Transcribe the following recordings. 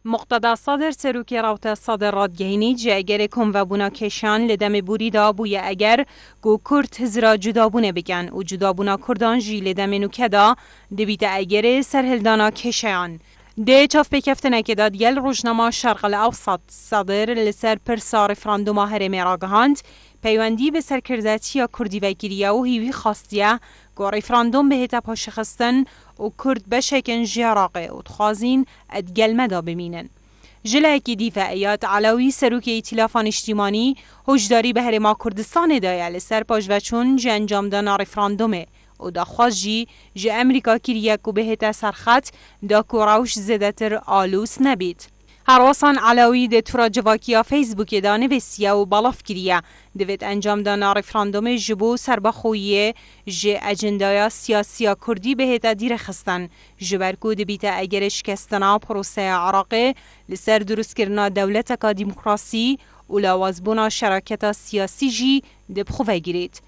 مقتدا صادر سروکی راوت صادر رادگهینی جه اگر کم و بونا کشان لدم بوری دا بویا اگر گو کرد هزرا جدابونه بگن و جدابونا کردان جی لدم نوکه دا دبیت اگر سرهلدانا کشان. ده چاف بکفتنه که داد گل روشنما شرق الاوسط صادر لسر پرسا رفراندوما هرم راگهاند پیوندی به سرکردتی کردی و گیریه و هیوی خواستیه گو رفراندوم به هتا پاشخستن و کرد بشکن جراقه و تخوازین ادگل مدا بمینن. جلایکی دیفاعیات علاوی سروک ائتلافان اجتماعی هشداری به هرما کردستان دایه لسر پاجوچون جه انجام دانا رفراندومه و دا خوازجی جه امریکا کریک و بهتا سرخط دا کوراوش زدتر آلوس نبید. هروسان علاوی ده تورا جواکیا فیسبوک دا نویسیه و بالاف کریه دوید انجام دانا رفراندوم جبو سربخویه جه اجندایا سیاسیا کردی بهتا دیر خستن جبرکو دبیتا اگر شکستنا پروسه عراقه لسر درست کرنا دولتکا دیموکراسی و لوازبونا شراکتا سیاسی جی دبخوه گیرید.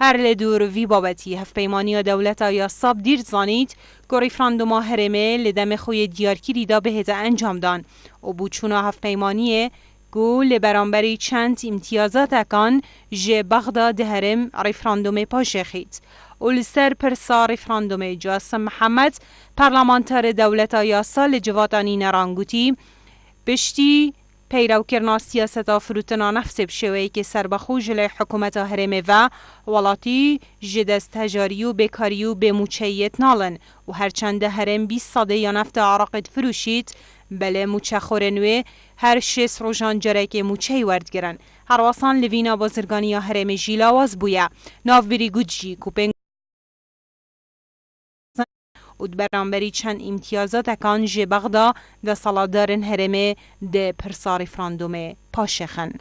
هر لدور وی بابتی هف پیمانی دولتا یا ساب دیر زانید که ریفراندوما هرمه لدم خوی دیارکیری دا بهتا انجام دان و بوچونا هف پیمانیه گو لبرانبری چند امتیازات اکان جه بغدا ده هرم ریفراندوم پاشخید. و لسر پرسا ریفراندوم جاسم محمد پارلمانتر دولتا یا سال جواتانی نرانگوتی بشتی پیرو کرنا سیاستا فروتنا نفس بشوی که سربخو جلی حکومت هرمه و ولاتی جدست تجاریو بکاریو به موچهیت نالن و هرچند هرم 20 ساده یا نفت عراقت فروشید بله موچه خورنوه هر 6 روژان جره که موچهی ورد گرن. هر واسان لوینا بازرگانی هرم جیلاواز بویا ناف بری گوچی کوپنگ و برانبری چند امتیازات اکان جه بغدا ده سالادارن هرمه ده پرسا رفراندوم پاشخن.